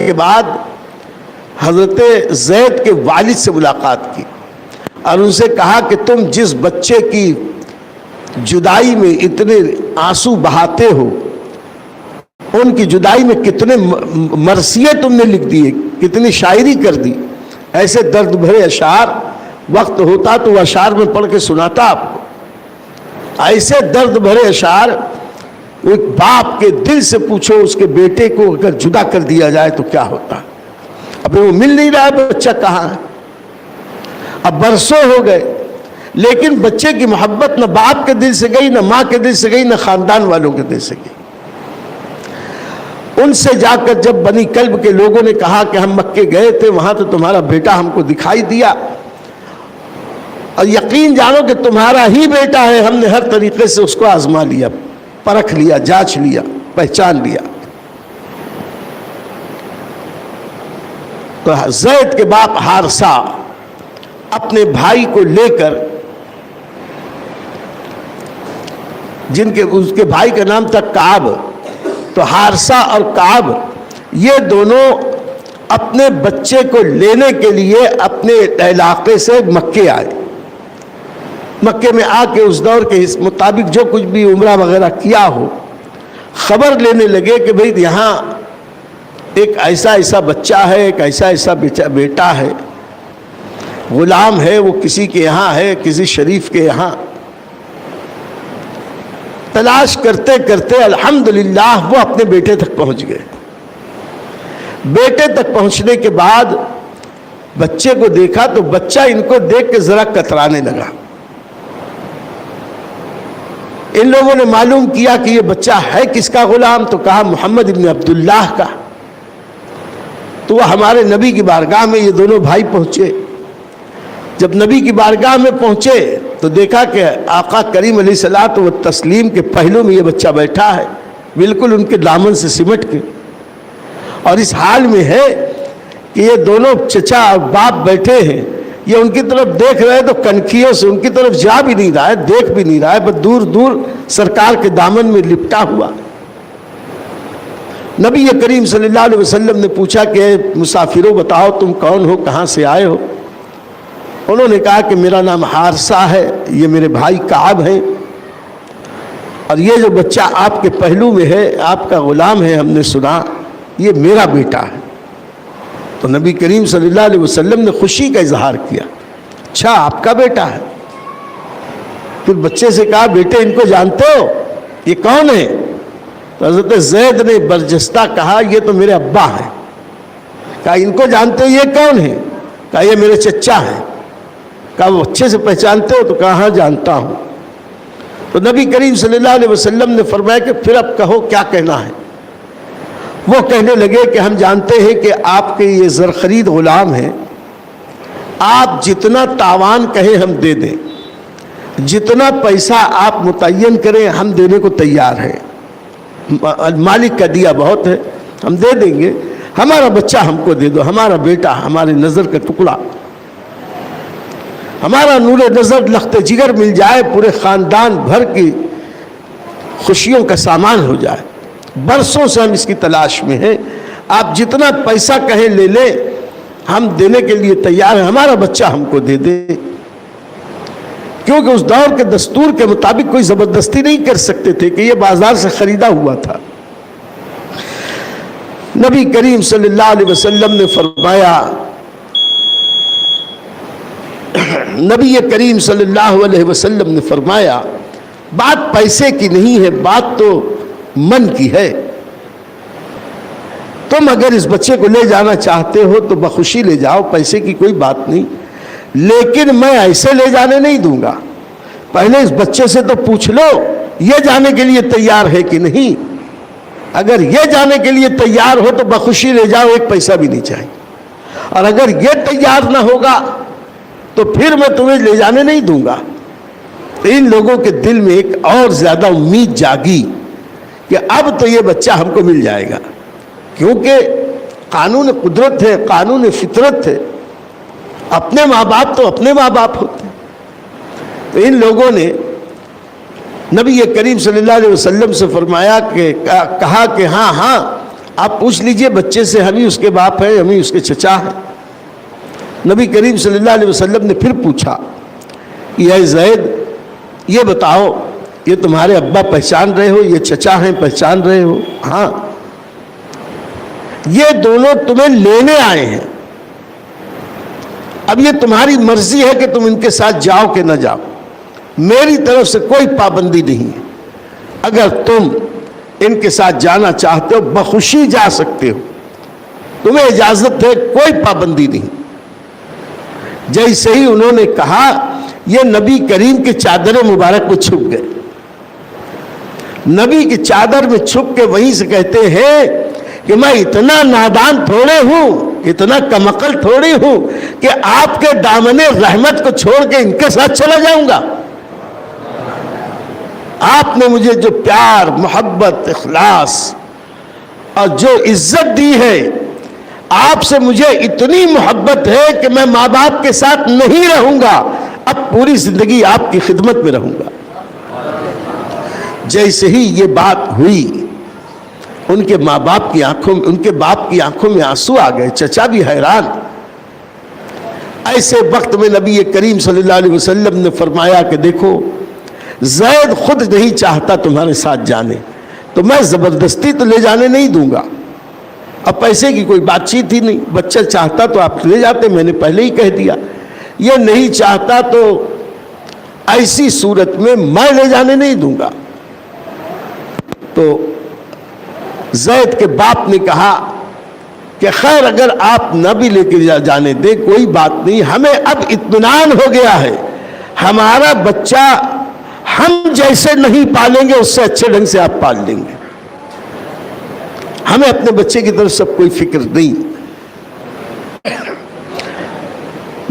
کے بعد حضرت زید کے والد سے ملاقات کی اور ان سے کہا کہ تم جس بچے کی جدائی میں اتنے آنسو بہاتے ہو، ان کی جدائی میں کتنے مرثیے تم نے لکھ دیے، کتنی شاعری کر دی، ایسے درد بھرے اشعار، وقت ہوتا تو وہ اشعار میں پڑھ کے سناتا آپ کو۔ ایسے درد بھرے اشعار، ایک باپ کے دل سے پوچھو اس کے بیٹے کو اگر جدا کر دیا جائے تو کیا ہوتا۔ اب وہ مل نہیں رہا ہے، بچہ کہاں ہے؟ اب برسوں ہو گئے، لیکن بچے کی محبت نہ باپ کے دل سے گئی، نہ ماں کے دل سے گئی، نہ خاندان والوں کے دل سے گئی۔ ان سے جا کر جب بنی کلب کے لوگوں نے کہا کہ ہم مکے گئے تھے، وہاں تو تمہارا بیٹا ہم کو دکھائی دیا اور یقین جانو کہ تمہارا ہی بیٹا ہے، ہم نے ہر طریقے سے اس کو آزما لیا، پرکھ لیا، جانچ لیا، پہچان لیا۔ تو زید کے باپ حارثہ اپنے بھائی کو لے کر، اس کے بھائی کا نام تھا کعب، تو حارثہ اور کعب یہ دونوں اپنے بچے کو لینے کے لیے اپنے علاقے سے مکے آئے۔ مکے میں آ کے اس دور کے مطابق جو کچھ بھی عمرہ وغیرہ کیا ہو، خبر لینے لگے کہ بھئی یہاں ایک ایسا بچہ ہے، ایک ایسا بیٹا ہے، غلام ہے، وہ کسی کے یہاں ہے، کسی شریف کے یہاں۔ تلاش کرتے کرتے الحمدللہ وہ اپنے بیٹے تک پہنچ گئے۔ بیٹے تک پہنچنے کے بعد بچے کو دیکھا تو بچہ ان کو دیکھ کے ذرا کترانے لگا۔ ان لوگوں نے معلوم کیا کہ یہ بچہ ہے کس کا غلام، تو کہا محمد ابن عبداللہ کا۔ تو وہ ہمارے نبی کی بارگاہ میں یہ دونوں بھائی پہنچے۔ جب نبی کی بارگاہ میں پہنچے تو دیکھا کہ آقا کریم علیہ الصلوۃ والتسلیم کے پہلو میں یہ بچہ بیٹھا ہے، بالکل ان کے دامن سے سمٹ کے، اور اس حال میں ہے کہ یہ دونوں چچا اور باپ بیٹھے ہیں۔ یہ ان کی طرف دیکھ رہے تو کنکھیوں سے ان کی طرف جا بھی نہیں رہا ہے، دیکھ بھی نہیں رہا ہے، بس دور دور سرکار کے دامن میں لپٹا ہوا۔ نبی کریم صلی اللہ علیہ وسلم نے پوچھا کہ اے مسافروں بتاؤ تم کون ہو، کہاں سے آئے ہو؟ انہوں نے کہا کہ میرا نام حارثہ ہے، یہ میرے بھائی کعب ہیں، اور یہ جو بچہ آپ کے پہلو میں ہے، آپ کا غلام ہے، ہم نے سنا یہ میرا بیٹا ہے۔ تو نبی کریم صلی اللہ علیہ وسلم نے خوشی کا اظہار کیا، اچھا آپ کا بیٹا ہے۔ پھر بچے سے کہا بیٹے ان کو جانتے ہو، یہ کون ہے؟ تو حضرت زید نے برجستہ کہا یہ تو میرے ابا ہیں۔ کہا ان کو جانتے ہو، یہ کون ہے؟ کہا یہ میرے چچا ہیں۔ کہا وہ اچھے سے پہچانتے ہو؟ تو کہا ہاں جانتا ہوں۔ تو نبی کریم صلی اللہ علیہ وسلم نے فرمایا کہ پھر اب کہو کیا کہنا ہے۔ وہ کہنے لگے کہ ہم جانتے ہیں کہ آپ کے یہ زرخرید غلام ہیں، آپ جتنا تاوان کہیں ہم دے دیں، جتنا پیسہ آپ متعین کریں ہم دینے کو تیار ہیں، مالک کا دیا بہت ہے، ہم دے دیں گے، ہمارا بچہ ہم کو دے دو، ہمارا بیٹا ہمارے نظر کا ٹکڑا، ہمارا نور نظر لخت جگر مل جائے، پورے خاندان بھر کی خوشیوں کا سامان ہو جائے۔ برسوں سے ہم اس کی تلاش میں ہیں، آپ جتنا پیسہ کہیں لے لیں، ہم دینے کے لیے تیار ہیں، ہمارا بچہ ہم کو دے دیں۔ کیونکہ اس دور کے دستور کے مطابق کوئی زبردستی نہیں کر سکتے تھے کہ یہ بازار سے خریدا ہوا تھا۔ نبی کریم صلی اللہ علیہ وسلم نے فرمایا، نبی کریم صلی اللہ علیہ وسلم نے فرمایا بات پیسے کی نہیں ہے، بات تو من کی ہے۔ تم اگر اس بچے کو لے جانا چاہتے ہو تو بخوشی لے جاؤ، پیسے کی کوئی بات نہیں، لیکن میں ایسے لے جانے نہیں دوں گا۔ پہلے اس بچے سے تو پوچھ لو یہ جانے کے لیے تیار ہے کہ نہیں۔ اگر یہ جانے کے لیے تیار ہو تو بخوشی لے جاؤ، ایک پیسہ بھی نہیں چاہیے، اور اگر یہ تیار نہ ہوگا تو پھر میں تمہیں لے جانے نہیں دوں گا۔ ان لوگوں کے دل میں ایک اور زیادہ امید جاگی کہ اب تو یہ بچہ ہم کو مل جائے گا، کیونکہ قانون قدرت ہے، قانون فطرت ہے، اپنے ماں باپ تو اپنے ماں باپ ہوتے ہیں۔ تو ان لوگوں نے نبی کریم صلی اللہ علیہ وسلم سے فرمایا کہ کہا کہ ہاں آپ پوچھ لیجئے بچے سے، ہم ہی اس کے باپ ہیں، ہم ہی اس کے چچا ہیں۔ نبی کریم صلی اللہ علیہ وسلم نے پھر پوچھا، یا زید یہ بتاؤ، یہ تمہارے ابا پہچان رہے ہو؟ یہ چچا ہیں، پہچان رہے ہو؟ ہاں۔ یہ دونوں تمہیں لینے آئے ہیں، اب یہ تمہاری مرضی ہے کہ تم ان کے ساتھ جاؤ کہ نہ جاؤ، میری طرف سے کوئی پابندی نہیں ہے۔ اگر تم ان کے ساتھ جانا چاہتے ہو بخوشی جا سکتے ہو، تمہیں اجازت ہے، کوئی پابندی نہیں۔ جیسے ہی انہوں نے کہا، یہ نبی کریم کی چادر مبارک میں چھپ گئے۔ نبی کی چادر میں چھپ کے وہیں سے کہتے ہیں کہ میں اتنا نادان تھوڑے ہوں، اتنا کمعقل تھوڑی ہوں کہ آپ کے دامن رحمت کو چھوڑ کے ان کے ساتھ چلا جاؤں گا۔ آپ نے مجھے جو پیار، محبت، اخلاص اور جو عزت دی ہے، آپ سے مجھے اتنی محبت ہے کہ میں ماں باپ کے ساتھ نہیں رہوں گا، اب پوری زندگی آپ کی خدمت میں رہوں گا۔ جیسے ہی یہ بات ہوئی، ان کے ماں باپ کی آنکھوں میں، ان کے باپ کی آنکھوں میں آنسو آ گئے، چچا بھی حیران۔ ایسے وقت میں نبی کریم صلی اللہ علیہ وسلم نے فرمایا کہ دیکھو، زید خود نہیں چاہتا تمہارے ساتھ جانے، تو میں زبردستی تو لے جانے نہیں دوں گا۔ اب پیسے کی کوئی بات چیت ہی نہیں، بچہ چاہتا تو آپ لے جاتے، میں نے پہلے ہی کہہ دیا۔ یہ نہیں چاہتا تو ایسی صورت میں میں لے جانے نہیں دوں گا۔ تو زید کے باپ نے کہا کہ خیر، اگر آپ نہ بھی لے کے جانے دیں کوئی بات نہیں، ہمیں اب اطمینان ہو گیا ہے، ہمارا بچہ ہم جیسے نہیں پالیں گے اس سے اچھے ڈھنگ سے آپ پال لیں گے، ہمیں اپنے بچے کی طرف سب کوئی فکر نہیں۔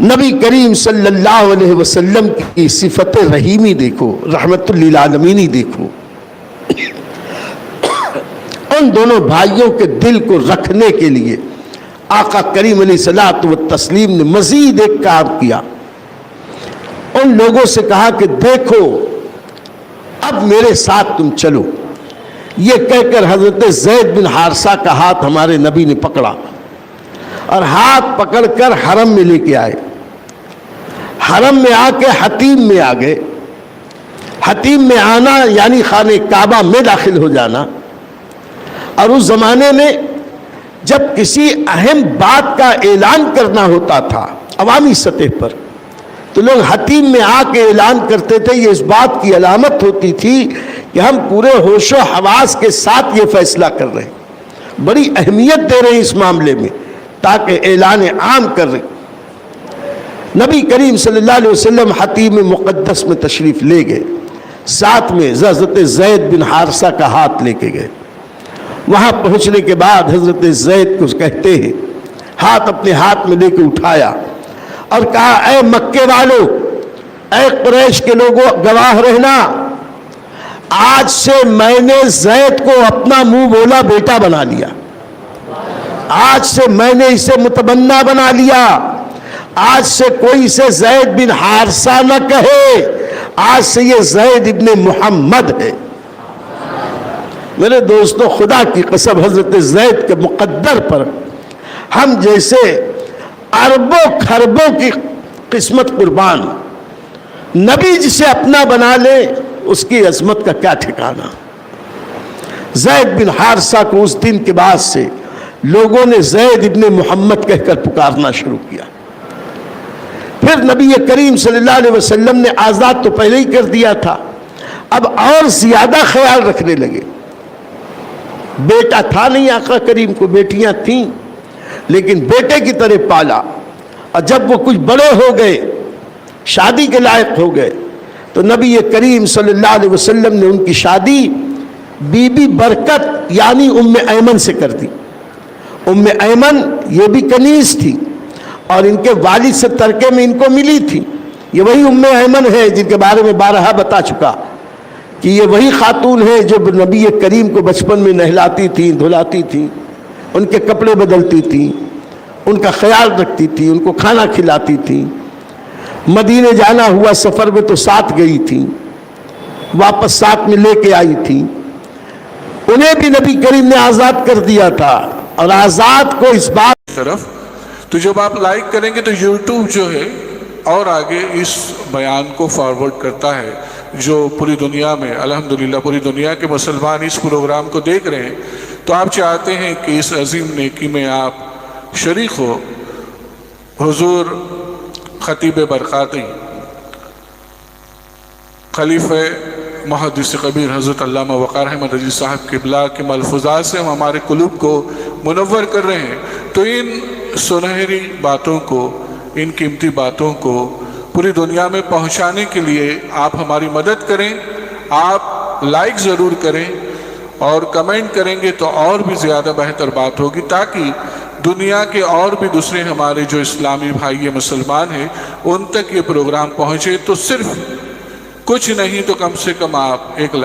نبی کریم صلی اللہ علیہ وسلم کی صفت رحیمی دیکھو، رحمت للعالمینی دیکھو۔ ان دونوں بھائیوں کے دل کو رکھنے کے لیے آقا کریم علیہ الصلوۃ والتسلیم نے مزید ایک کام کیا۔ ان لوگوں سے کہا کہ دیکھو، اب میرے ساتھ تم چلو۔ یہ کہہ کر حضرت زید بن حارثہ کا ہاتھ ہمارے نبی نے پکڑا اور ہاتھ پکڑ کر حرم میں لے کے آئے۔ حرم میں آ کے حتیم میں آ گئے۔ حتیم میں آنا یعنی خانہ کعبہ میں داخل ہو جانا۔ اور اس زمانے میں جب کسی اہم بات کا اعلان کرنا ہوتا تھا عوامی سطح پر، تو لوگ حتیم میں آ کے اعلان کرتے تھے۔ یہ اس بات کی علامت ہوتی تھی کہ ہم پورے ہوش و حواس کے ساتھ یہ فیصلہ کر رہے ہیں، بڑی اہمیت دے رہے ہیں اس معاملے میں، تاکہ اعلان عام کر رہے۔ نبی کریم صلی اللہ علیہ وسلم حتیم مقدس میں تشریف لے گئے، ساتھ میں حضرت زید بن حارثہ کا ہاتھ لے کے گئے۔ وہاں پہنچنے کے بعد حضرت زید کو کہتے ہیں، ہاتھ اپنے ہاتھ میں لے کے اٹھایا اور کہا، اے مکے والو، اے قریش کے لوگوں، گواہ رہنا، آج سے میں نے زید کو اپنا منہ بولا بیٹا بنا لیا، آج سے میں نے اسے متبنہ بنا لیا، آج سے کوئی اسے زید بن حارثہ نہ کہے، آج سے یہ زید ابن محمد ہے۔ میرے دوستو، خدا کی قسم، حضرت زید کے مقدر پر ہم جیسے اربوں خربوں کی قسمت قربان، نبی جسے اپنا بنا لے اس کی عظمت کا کیا ٹھکانہ۔ زید بن حارثہ کو اس دن کے بعد سے لوگوں نے زید ابن محمد کہہ کر پکارنا شروع کیا۔ پھر نبی کریم صلی اللہ علیہ وسلم نے آزاد تو پہلے ہی کر دیا تھا، اب اور زیادہ خیال رکھنے لگے۔ بیٹا تھا نہیں آقا کریم کو، بیٹیاں تھیں، لیکن بیٹے کی طرح پالا۔ اور جب وہ کچھ بڑے ہو گئے، شادی کے لائق ہو گئے، تو نبی کریم صلی اللہ علیہ وسلم نے ان کی شادی بی بی برکت یعنی ام ایمن سے کر دی۔ ام ایمن یہ بھی کنیز تھی اور ان کے والد سے ترکے میں ان کو ملی تھی۔ یہ وہی ام ایمن ہے جن کے بارے میں بارہا بتا چکا کہ یہ وہی خاتون ہے جو نبی کریم کو بچپن میں نہلاتی تھیں، دھلاتی تھیں، ان کے کپڑے بدلتی تھیں، ان کا خیال رکھتی تھیں، ان کو کھانا کھلاتی تھیں۔ مدینے جانا ہوا سفر میں تو ساتھ گئی تھیں، واپس ساتھ میں لے کے آئی تھیں۔ انہیں بھی نبی کریم نے آزاد کر دیا تھا، اور آزاد کو اس بات طرف تو جب آپ لائک کریں گے تو یوٹیوب جو ہے اور آگے اس بیان کو فارورڈ کرتا ہے، جو پوری دنیا میں الحمدللہ پوری دنیا کے مسلمان اس پروگرام کو دیکھ رہے ہیں، تو آپ چاہتے ہیں کہ اس عظیم نیکی میں آپ شریک ہو۔ حضور خطیب برقاتی خلیفہ محدث کبیر حضرت علامہ وقار احمد رضوی صاحب قبلہ کے ملفوظات سے ہم ہمارے قلوب کو منور کر رہے ہیں، تو ان سنہری باتوں کو، ان قیمتی باتوں کو پوری دنیا میں پہنچانے کے لیے آپ ہماری مدد کریں۔ آپ لائک ضرور کریں اور کمنٹ کریں گے تو اور بھی زیادہ بہتر بات ہوگی، تاکہ دنیا کے اور بھی دوسرے ہمارے جو اسلامی بھائی مسلمان ہیں ان تک یہ پروگرام پہنچے۔ تو صرف کچھ نہیں تو کم سے کم آپ ایک لائک